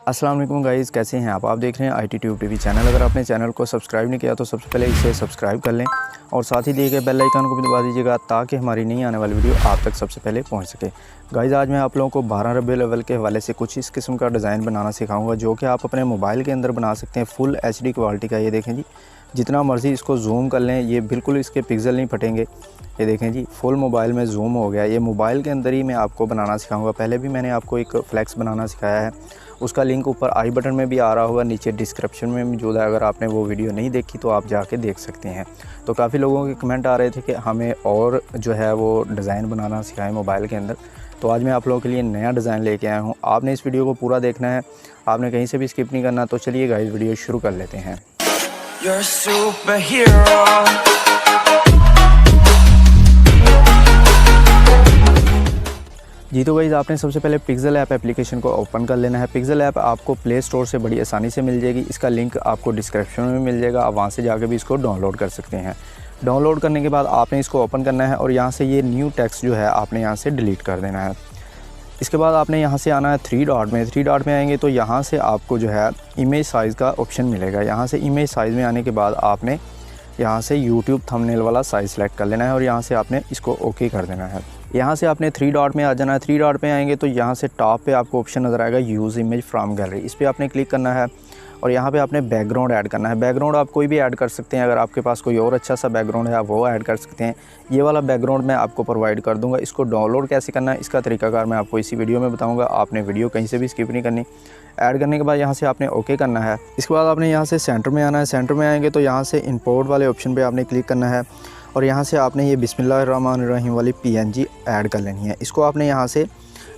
अस्सलाम वालेकुम गाइज़, कैसे हैं आप देख रहे हैं IT ट्यूब टीवी चैनल। अगर आपने चैनल को सब्सक्राइब नहीं किया तो सबसे पहले इसे सब्सक्राइब कर लें और साथ ही दिए गए बेल आइकन को भी दबा दीजिएगा ताकि हमारी नई आने वाली वीडियो आप तक सबसे पहले पहुंच सके। गाइज़, आज मैं आप लोगों को 12 रबीउल अव्वल के हवाले से कुछ इस किस्म का डिज़ाइन बनाना सिखाऊँगा जो कि आप अपने मोबाइल के अंदर बना सकते हैं। फुल HD क्वालिटी का ये देखें जी, जितना मर्ज़ी इसको जूम कर लें, ये बिल्कुल इसके पिक्सल नहीं फटेंगे। ये देखें जी, फुल मोबाइल में जूम हो गया। ये मोबाइल के अंदर ही मैं आपको बनाना सिखाऊंगा। पहले भी मैंने आपको एक फ्लैक्स बनाना सिखाया है, उसका लिंक ऊपर आई बटन में भी आ रहा होगा, नीचे डिस्क्रिप्शन में मौजूद है। अगर आपने वो वीडियो नहीं देखी तो आप जाके देख सकते हैं। तो काफ़ी लोगों के कमेंट आ रहे थे कि हमें और जो है वो डिज़ाइन बनाना सिखाएं मोबाइल के अंदर। तो आज मैं आप लोगों के लिए नया डिज़ाइन लेके आया हूँ। आपने इस वीडियो को पूरा देखना है, आपने कहीं से भी स्किप नहीं करना। तो चलिए गाइस, वीडियो शुरू कर लेते हैं। You're a superhero. जी तो गाइस, आपने सबसे पहले पिक्सल ऐप एप्लीकेशन को ओपन कर लेना है। पिक्सल ऐप आपको प्ले स्टोर से बड़ी आसानी से मिल जाएगी। इसका लिंक आपको डिस्क्रिप्शन में मिल जाएगा, आप वहाँ से जाकर भी इसको डाउनलोड कर सकते हैं। डाउनलोड करने के बाद आपने इसको ओपन करना है और यहाँ से ये न्यू टेक्स्ट जो है आपने यहाँ से डिलीट कर देना है। इसके बाद आपने यहाँ से आना है थ्री डॉट में आएंगे तो यहाँ से आपको जो है इमेज साइज़ का ऑप्शन मिलेगा। यहाँ से इमेज साइज़ में आने के बाद आपने यहाँ से यूट्यूब थंबनेल वाला साइज़ सेलेक्ट कर लेना है और यहाँ से आपने इसको ओके कर देना है। यहाँ से आपने थ्री डॉट में आ जाना है। थ्री डॉट में आएंगे तो यहाँ से टॉप पे आपको ऑप्शन नज़र आएगा यूज़ इमेज फ्रॉम गैलरी, इस पर आपने क्लिक करना है और यहाँ पे आपने बैकग्राउंड ऐड करना है। बैकग्राउंड आप कोई भी ऐड कर सकते हैं, अगर आपके पास कोई और अच्छा सा बैकग्राउंड है आप वो ऐड कर सकते हैं। ये वाला बैकग्राउंड मैं आपको प्रोवाइड कर दूंगा। इसको डाउनलोड कैसे करना है इसका तरीकाकार मैं आपको इसी वीडियो में बताऊंगा। आपने वीडियो कहीं से भी स्किप नहीं करनी। ऐड करने के बाद यहाँ से आपने ओके करना है। इसके बाद आपने यहाँ से सेंटर में आना है। सेंटर में आएंगे तो यहाँ से इंपोर्ट वाले ऑप्शन पर आपने क्लिक करना है और यहाँ से आपने ये बिस्मिल्लाहिर्रहमानिर्रहीम वाली PNG ऐड कर लेनी है। इसको आपने यहाँ से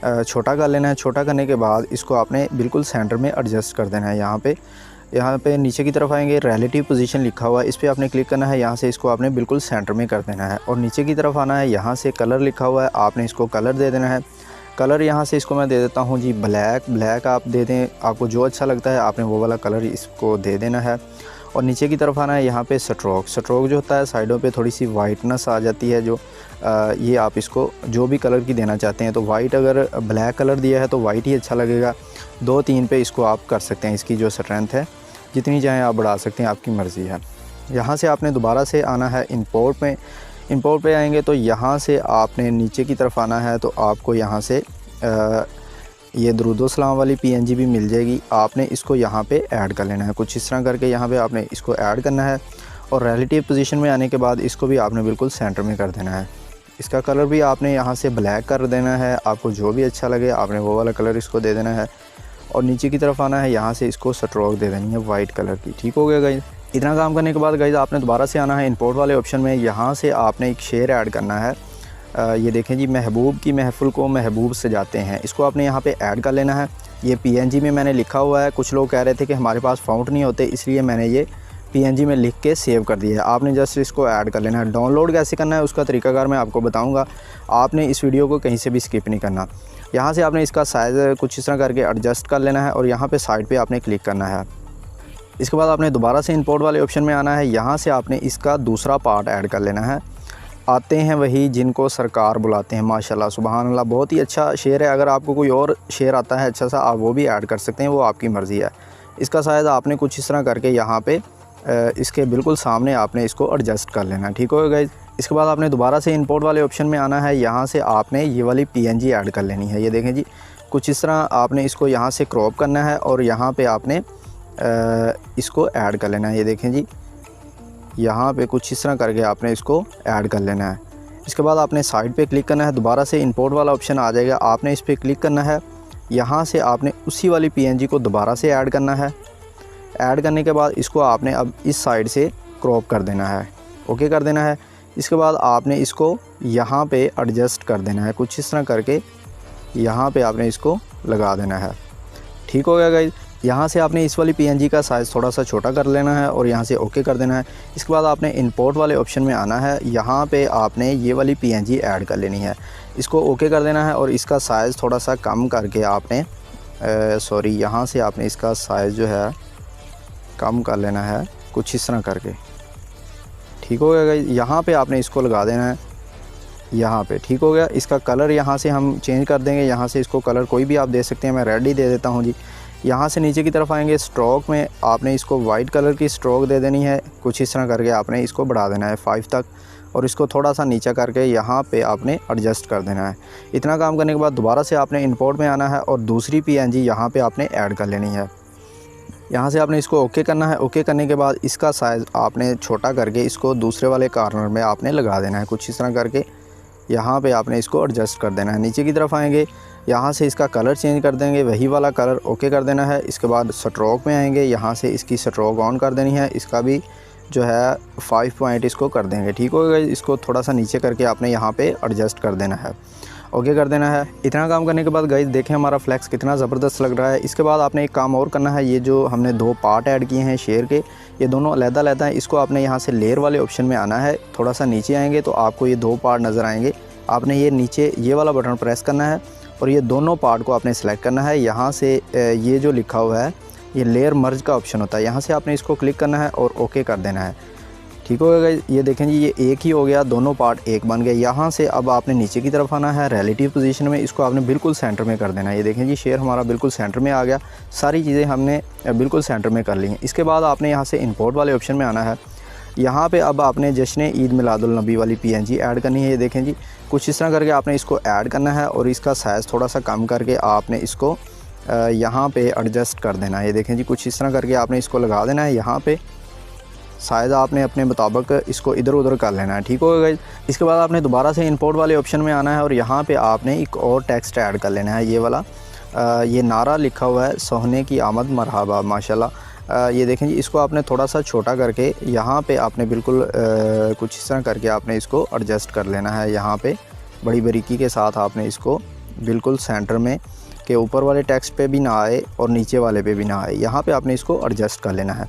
छोटा कर लेना है। छोटा करने के बाद इसको आपने बिल्कुल सेंटर में एडजस्ट कर देना है। यहाँ पे नीचे की तरफ आएंगे, रिलेटिव पोजीशन लिखा हुआ है, इस पर आपने क्लिक करना है। यहाँ से इसको आपने बिल्कुल सेंटर में कर देना है और नीचे की तरफ आना है। यहाँ से कलर लिखा हुआ है, आपने इसको कलर दे देना है। कलर यहाँ से इसको मैं दे देता हूँ जी ब्लैक आप दे दें, आपको जो अच्छा लगता है आपने वो वाला कलर इसको दे देना है। और नीचे की तरफ आना है। यहाँ पे स्ट्रोक जो होता है साइडों पे थोड़ी सी वाइटनेस आ जाती है, जो ये आप इसको जो भी कलर की देना चाहते हैं। तो वाइट, अगर ब्लैक कलर दिया है तो वाइट ही अच्छा लगेगा। 2-3 पे इसको आप कर सकते हैं। इसकी जो स्ट्रेंथ है जितनी चाहें आप बढ़ा सकते हैं, आपकी मर्ज़ी है। यहाँ से आपने दोबारा से आना है इंपोर्ट में। इंपोर्ट पे आएंगे तो यहाँ से आपने नीचे की तरफ आना है तो आपको यहाँ से ये दुरूदो सलाम वाली PNG भी मिल जाएगी। आपने इसको यहाँ पे ऐड कर लेना है। कुछ इस तरह करके यहाँ पे आपने इसको ऐड करना है और रिलेटिव पोजीशन में आने के बाद इसको भी आपने बिल्कुल सेंटर में कर देना है। इसका कलर भी आपने यहाँ से ब्लैक कर देना है। आपको जो भी अच्छा लगे आपने वो वाला कलर इसको दे देना है और नीचे की तरफ आना है। यहाँ से इसको स्ट्रोक दे देनी है वाइट कलर की। ठीक हो गया गाइस। इतना काम करने के बाद गाइस आपने दोबारा से आना है इंपोर्ट वाले ऑप्शन में। यहाँ से आपने एक शेर ऐड करना है। ये देखें जी, महबूब की महफिल को महबूब सजाते हैं, इसको आपने यहाँ पे ऐड कर लेना है। ये PNG में मैंने लिखा हुआ है। कुछ लोग कह रहे थे कि हमारे पास फ़ॉन्ट नहीं होते, इसलिए मैंने ये PNG में लिख के सेव कर दिया है। आपने जस्ट इसको ऐड कर लेना है। डाउनलोड कैसे करना है उसका तरीकाकार मैं आपको बताऊँगा। आपने इस वीडियो को कहीं से भी स्किप नहीं करना। यहाँ से आपने इसका साइज़ कुछ इस तरह करके एडजस्ट कर लेना है और यहाँ पे साइड पे आपने क्लिक करना है। इसके बाद आपने दोबारा से इंपोर्ट वाले ऑप्शन में आना है। यहाँ से आपने इसका दूसरा पार्ट ऐड कर लेना है। आते हैं वही जिनको सरकार बुलाते हैं। माशाल्लाह सुभान अल्लाह, बहुत ही अच्छा शेर है। अगर आपको कोई और शेर आता है अच्छा सा, आप वो भी ऐड कर सकते हैं, वो आपकी मर्ज़ी है। इसका साइज़ आपने कुछ इस तरह करके यहाँ पे इसके बिल्कुल सामने आपने इसको एडजस्ट कर लेना। ठीक हो गया। इसके बाद आपने दोबारा से इंपोर्ट वाले ऑप्शन में आना है। यहाँ से आपने ये वाली PNG ऐड कर लेनी है। ये देखें जी, कुछ इस तरह आपने इसको यहाँ से क्रॉप करना है और यहाँ पे आपने इसको ऐड कर लेना है। ये देखें जी, यहाँ पे कुछ इस तरह करके आपने इसको ऐड कर लेना है। इसके बाद आपने साइड पे क्लिक करना है। दोबारा से इंपोर्ट वाला ऑप्शन आ जाएगा, आपने इस पर क्लिक करना है। यहाँ से आपने उसी वाली PNG को दोबारा से ऐड करना है। ऐड करने के बाद इसको आपने अब इस साइड से क्रॉप कर देना है, ओके कर देना है। इसके बाद आपने इसको यहाँ पे एडजस्ट कर देना है। कुछ इस तरह करके यहाँ पे आपने इसको लगा देना है। ठीक हो गया गाइस। यहाँ से आपने इस वाली PNG का साइज़ थोड़ा सा छोटा कर लेना है और यहाँ से ओके कर देना है। इसके बाद आपने इंपोर्ट वाले ऑप्शन में आना है। यहाँ पे आपने ये वाली PNG ऐड कर लेनी है। इसको ओके कर देना है और इसका साइज़ थोड़ा सा कम करके आपने यहाँ से आपने इसका साइज़ जो है कम कर लेना है, कुछ इस तरह करके। ठीक हो गया। यहाँ पे आपने इसको लगा देना है यहाँ पे। ठीक हो गया। इसका कलर यहाँ से हम चेंज कर देंगे। यहाँ से इसको कलर कोई भी आप दे सकते हैं, मैं रेड ही दे देता हूँ जी। यहाँ से नीचे की तरफ आएंगे, स्ट्रोक में आपने इसको वाइट कलर की स्ट्रोक दे देनी है। कुछ इस तरह करके आपने इसको बढ़ा देना है 5 तक, और इसको थोड़ा सा नीचा करके यहाँ पे आपने एडजस्ट कर देना है। इतना काम करने के बाद दोबारा से आपने इंपोर्ट में आना है और दूसरी PNG यहाँ पे आपने ऐड कर लेनी है। यहाँ से आपने इसको ओके करना है। ओके करने के बाद इसका साइज़ आपने छोटा करके इसको दूसरे वाले कॉर्नर में आपने लगा देना है। कुछ इस तरह करके यहाँ पे आपने इसको एडजस्ट कर देना है। नीचे की तरफ आएंगे, यहाँ से इसका कलर चेंज कर देंगे, वही वाला कलर ओके कर देना है। इसके बाद स्ट्रोक में आएंगे, यहाँ से इसकी स्ट्रोक ऑन कर देनी है। इसका भी जो है 5 पॉइंट इसको कर देंगे। ठीक हो गया। इसको थोड़ा सा नीचे करके आपने यहाँ पे एडजस्ट कर देना है, ओके कर देना है। इतना काम करने के बाद गाइस देखें हमारा फ्लैक्स कितना ज़बरदस्त लग रहा है। इसके बाद आपने एक काम और करना है, ये जो हमने 2 पार्ट ऐड किए हैं शेयर के, ये दोनों अलग-अलग हैं। इसको आपने यहाँ से लेयर वाले ऑप्शन में आना है। थोड़ा सा नीचे आएंगे तो आपको ये 2 पार्ट नज़र आएंगे। आपने ये नीचे ये वाला बटन प्रेस करना है और ये दोनों पार्ट को आपने सेलेक्ट करना है। यहाँ से ये जो लिखा हुआ है ये लेयर मर्ज का ऑप्शन होता है, यहाँ से आपने इसको क्लिक करना है और ओके कर देना है। ठीक हो गया। ये देखें जी, ये एक ही हो गया, दोनों पार्ट एक बन गए। यहाँ से अब आपने नीचे की तरफ आना है, रिलेटिव पोजीशन में इसको आपने बिल्कुल सेंटर में कर देना है। ये देखें जी, शेयर हमारा बिल्कुल सेंटर में आ गया। सारी चीज़ें हमने बिल्कुल सेंटर में कर ली हैं। इसके बाद आपने यहाँ से इंपोर्ट वाले ऑप्शन में आना है। यहाँ पे अब आपने जश्न ईद मिलादुल नबी वाली PNG ऐड करनी है। ये देखें जी, कुछ इस तरह करके आपने इसको ऐड करना है और इसका साइज़ थोड़ा सा कम करके आपने इसको यहाँ पे एडजस्ट कर देना है। ये देखें जी, कुछ इस तरह करके आपने इसको लगा देना है। यहाँ पे साइज़ आपने अपने मुताबिक इसको इधर उधर कर लेना है। ठीक हो गया। इसके बाद आपने दोबारा से इंपोर्ट वाले ऑप्शन में आना है और यहाँ पे आपने एक और टेक्स्ट ऐड कर लेना है। ये वाला ये नारा लिखा हुआ है, सोहने की आमद मरहबा माशाल्लाह। ये देखें जी, इसको आपने थोड़ा सा छोटा करके यहाँ पे आपने बिल्कुल कुछ इस तरह करके आपने इसको एडजस्ट कर लेना है। यहाँ पे बड़ी बारीकी के साथ आपने इसको बिल्कुल सेंटर में के ऊपर वाले टेक्स्ट पे भी ना आए और नीचे वाले पे भी ना आए, यहाँ पे आपने इसको एडजस्ट कर लेना है।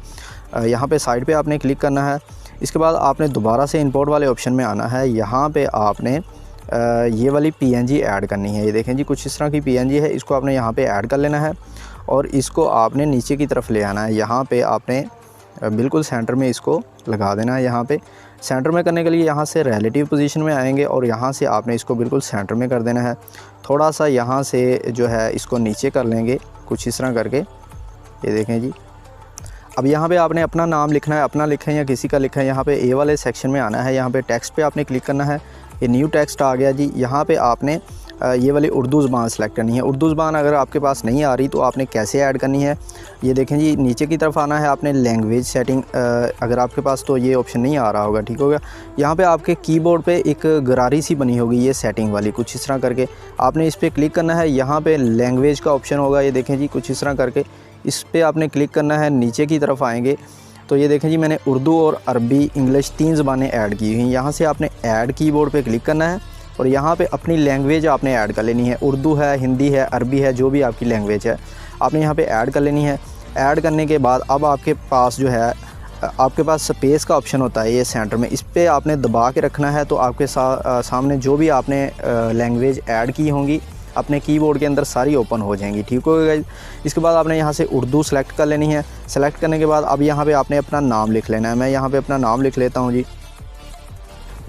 यहाँ पे साइड पे आपने क्लिक करना है। इसके बाद आपने दोबारा से इंपोर्ट वाले ऑप्शन में आना है। यहाँ पे आपने ये वाली PNG ऐड करनी है। ये देखें जी, कुछ इस तरह की PNG है, इसको आपने यहाँ पे ऐड कर लेना है और इसको आपने नीचे की तरफ ले आना है। यहाँ पे आपने बिल्कुल सेंटर में इसको लगा देना है। यहाँ पे सेंटर में करने के लिए यहाँ से रिलेटिव पोजीशन में आएंगे और यहाँ से आपने इसको बिल्कुल सेंटर में कर देना है। थोड़ा सा यहाँ से जो है इसको नीचे कर लेंगे, कुछ इस तरह करके। ये देखें जी, अब यहाँ पे आपने अपना नाम लिखना है, अपना लिखें या किसी का लिखें। यहाँ पे ए वाले सेक्शन में आना है, यहाँ पे टेक्स्ट पे आपने क्लिक करना है। ये न्यू टेक्स्ट आ गया जी। यहाँ पे आपने ये वाली उर्दू ज़बान सेलेक्ट करनी है। उर्दू ज़बान अगर आपके पास नहीं आ रही तो आपने कैसे ऐड करनी है, ये देखें जी, नीचे की तरफ आना है। आपने लैंग्वेज सेटिंग, अगर आपके पास तो ये ऑप्शन नहीं आ रहा होगा, ठीक हो गया। यहाँ पे आपके कीबोर्ड पे एक गरारी सी बनी होगी, ये सेटिंग वाली, कुछ इस तरह करके आपने इस पर क्लिक करना है। यहाँ पे लैंग्वेज का ऑप्शन होगा, ये देखें जी, कुछ इस तरह करके इस पर आपने क्लिक करना है। नीचे की तरफ आएंगे तो ये देखें जी, मैंने उर्दू और अरबी इंग्लिश 3 ज़बानें ऐड की हुई हैं। यहाँ से आपने ऐड कीबोर्ड पे क्लिक करना है और यहाँ पे अपनी लैंग्वेज आपने ऐड कर लेनी है। उर्दू है, हिंदी है, अरबी है, जो भी आपकी लैंग्वेज है आपने यहाँ पे ऐड कर लेनी है। ऐड करने के बाद अब आपके पास जो है, आपके पास स्पेस का ऑप्शन होता है ये सेंटर में, इस पर आपने दबा के रखना है। तो आपके सामने जो भी आपने लैंग्वेज ऐड की होंगी अपने कीबोर्ड के अंदर सारी ओपन हो जाएंगी। ठीक हो गया। इसके बाद आपने यहाँ से उर्दू सेलेक्ट कर लेनी है। सेलेक्ट करने के बाद अब यहाँ पे आपने अपना नाम लिख लेना है। मैं यहाँ पे अपना नाम लिख लेता हूँ जी।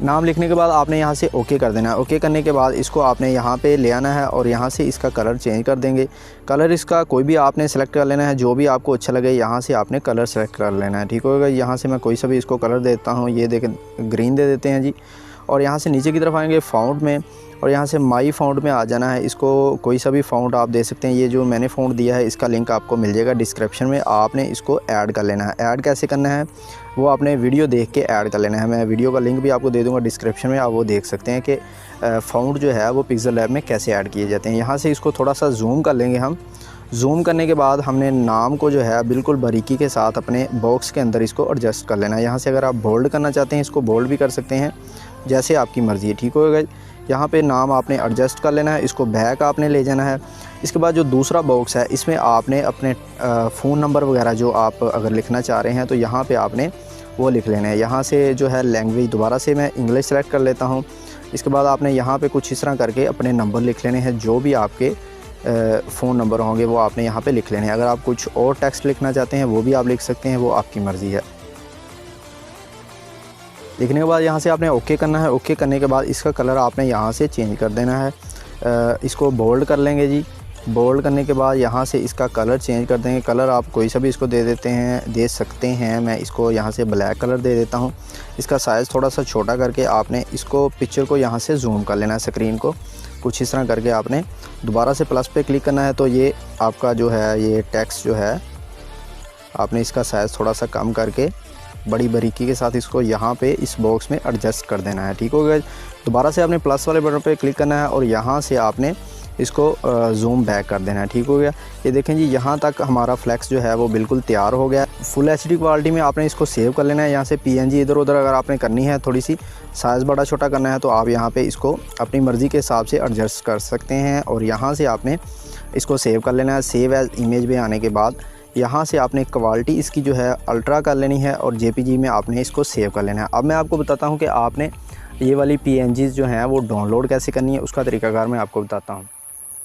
नाम लिखने के बाद आपने यहाँ से ओके कर देना है। ओके करने के बाद इसको आपने यहाँ पे ले आना है और यहाँ से इसका कलर चेंज कर देंगे। कलर इसका कोई भी आपने सेलेक्ट कर लेना है, जो भी आपको अच्छा लगे यहाँ से आपने कलर सेलेक्ट कर लेना है। ठीक होगा। यहाँ से मैं कोई सा भी इसको कलर देता हूँ, ये देखें ग्रीन दे देते हैं जी। और यहाँ से नीचे की तरफ आएंगे फ़ॉन्ट में और यहाँ से माई फ़ॉन्ट में आ जाना है। इसको कोई सा भी फ़ॉन्ट आप दे सकते हैं। ये जो मैंने फ़ॉन्ट दिया है इसका लिंक आपको मिल जाएगा डिस्क्रिप्शन में, आपने इसको ऐड कर लेना है। ऐड कैसे करना है वो आपने वीडियो देख के ऐड कर लेना है। मैं वीडियो का लिंक भी आपको दे दूँगा डिस्क्रिप्शन में, आप वो देख सकते हैं कि फ़ॉन्ट जो है वो पिक्सल लैब में कैसे ऐड किए जाते हैं। यहाँ से इसको थोड़ा सा जूम कर लेंगे हम। जूम करने के बाद हमने नाम को जो है बिल्कुल बारीकी के साथ अपने बॉक्स के अंदर इसको एडजस्ट कर लेना है। यहाँ से अगर आप बोल्ड करना चाहते हैं इसको बोल्ड भी कर सकते हैं, जैसे आपकी मर्ज़ी है। ठीक होगा। यहाँ पे नाम आपने एडजस्ट कर लेना है, इसको बैक आपने ले जाना है। इसके बाद जो दूसरा बॉक्स है इसमें आपने अपने फ़ोन नंबर वगैरह जो आप अगर लिखना चाह रहे हैं तो यहाँ पे आपने वो लिख लेना है। यहाँ से जो है लैंग्वेज दोबारा से मैं इंग्लिश सेलेक्ट कर लेता हूँ। इसके बाद आपने यहाँ पे कुछ इस तरह करके अपने नंबर लिख लेने हैं, जो भी आपके फ़ोन नंबर होंगे वो आपने यहाँ पे लिख लेने हैं। अगर आप कुछ और टेक्स्ट लिखना चाहते हैं वो भी आप लिख सकते हैं, वो आपकी मर्ज़ी है। लिखने के बाद यहाँ से आपने ओके करना है। ओके करने के बाद इसका कलर आपने यहाँ से चेंज कर देना है। इसको बोल्ड कर लेंगे जी। बोल्ड करने के बाद यहाँ से इसका कलर चेंज कर देंगे। कलर आप कोई सा भी इसको दे सकते हैं। मैं इसको यहाँ से ब्लैक कलर दे देता हूँ। इसका साइज़ थोड़ा सा छोटा करके आपने इसको पिक्चर को यहाँ से जूम कर लेना है, स्क्रीन को कुछ इस तरह करके आपने दोबारा से प्लस पे क्लिक करना है। तो ये आपका जो है ये टेक्स्ट जो है आपने इसका साइज़ थोड़ा सा कम करके बड़ी बारीकी के साथ इसको यहाँ पे इस बॉक्स में एडजस्ट कर देना है। ठीक हो गया। दोबारा से आपने प्लस वाले बटन पे क्लिक करना है और यहाँ से आपने इसको जूम बैक कर देना है। ठीक हो गया। ये देखें जी, यहाँ तक हमारा फ्लैक्स जो है वो बिल्कुल तैयार हो गया। फुल एचडी क्वालिटी में आपने इसको सेव कर लेना है। यहाँ से पीएनजी इधर उधर अगर आपने करनी है, थोड़ी सी साइज़ बड़ा छोटा करना है, तो आप यहाँ पे इसको अपनी मर्ज़ी के हिसाब से एडजस्ट कर सकते हैं। और यहाँ से आपने इसको सेव कर लेना है। सेव एज इमेज में आने के बाद यहाँ से आपने क्वालिटी इसकी जो है अल्ट्रा कर लेनी है और जेपीजी में आपने इसको सेव कर लेना है। अब मैं आपको बताता हूँ कि आपने ये वाली पीएनजीज़ जो हैं वो डाउनलोड कैसे करनी है, उसका तरीकाकार मैं आपको बताता हूँ।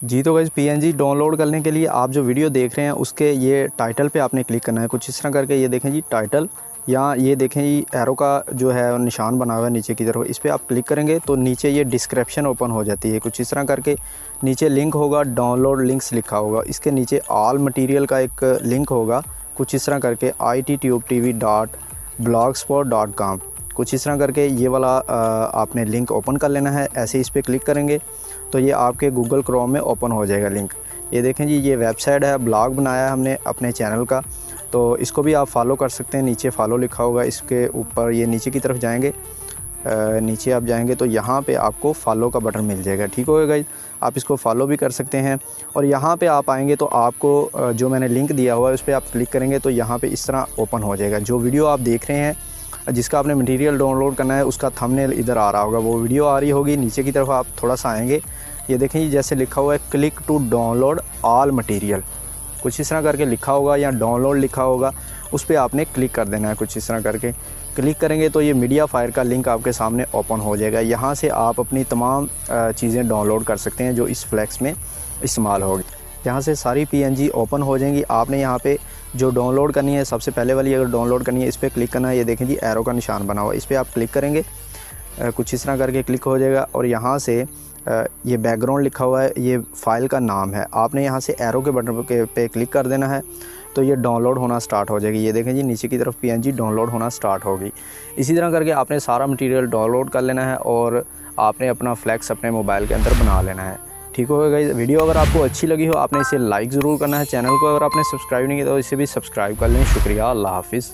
जी तो गाइस, पीएनजी डाउनलोड करने के लिए आप जो वीडियो देख रहे हैं उसके ये टाइटल पे आपने क्लिक करना है कुछ इस तरह करके। ये देखें जी टाइटल, या ये देखें जी एरो का जो है निशान बना हुआ है नीचे की तरफ, इस पर आप क्लिक करेंगे तो नीचे ये डिस्क्रिप्शन ओपन हो जाती है कुछ इस तरह करके। नीचे लिंक होगा, डाउनलोड लिंक्स लिखा होगा, इसके नीचे ऑल मटेरियल का एक लिंक होगा कुछ इस तरह करके ittubetv.blogspot.com कुछ इस तरह करके। ये वाला आपने लिंक ओपन कर लेना है। ऐसे इस पर क्लिक करेंगे तो ये आपके गूगल क्रोम में ओपन हो जाएगा लिंक। ये देखें जी, ये वेबसाइट है, ब्लॉग बनाया है हमने अपने चैनल का, तो इसको भी आप फॉलो कर सकते हैं। नीचे फॉलो लिखा होगा, इसके ऊपर ये नीचे की तरफ जाएंगे, नीचे आप जाएंगे तो यहाँ पे आपको फॉलो का बटन मिल जाएगा। ठीक होगा गाइस, आप इसको फॉलो भी कर सकते हैं। और यहाँ पे आप आएंगे तो आपको जो मैंने लिंक दिया हुआ है उस पर आप क्लिक करेंगे तो यहाँ पे इस तरह ओपन हो जाएगा। जो वीडियो आप देख रहे हैं जिसका आपने मटेरियल डाउनलोड करना है उसका थंबनेल इधर आ रहा होगा, वो वीडियो आ रही होगी। नीचे की तरफ आप थोड़ा सा आएंगे, ये देखें जी जैसे लिखा हुआ है click to download all material, कुछ इस तरह करके लिखा होगा या डाउनलोड लिखा होगा, उस पर आपने क्लिक कर देना है कुछ इस तरह करके। क्लिक करेंगे तो ये मीडिया फायर का लिंक आपके सामने ओपन हो जाएगा। यहाँ से आप अपनी तमाम चीज़ें डाउनलोड कर सकते हैं जो इस फ्लैक्स में इस्तेमाल होगी। यहाँ से सारी पीएनजी ओपन हो जाएंगी। आपने यहाँ पे जो डाउनलोड करनी है, सबसे पहले वाली अगर डाउनलोड करनी है इस पर क्लिक करना है। ये देखें जी एरो का निशान बना हुआ है, इस पर आप क्लिक करेंगे, कुछ इस तरह करके क्लिक हो जाएगा। और यहाँ से ये बैकग्राउंड लिखा हुआ है, ये फ़ाइल का नाम है। आपने यहाँ से एरो के बटन पे क्लिक कर देना है तो ये डाउनलोड होना स्टार्ट हो जाएगी। ये देखें जी नीचे की तरफ पीएनजी डाउनलोड होना स्टार्ट होगी। इसी तरह करके आपने सारा मटेरियल डाउनलोड कर लेना है और आपने अपना फ्लैक्स अपने मोबाइल के अंदर बना लेना है। ठीक हो गया। वीडियो अगर आपको अच्छी लगी हो आपने इसे लाइक ज़रूर करना है। चैनल को अगर आपने सब्सक्राइब नहीं किया तो इसे भी सब्सक्राइब कर लें। शुक्रिया, अल्लाह हाफिज़।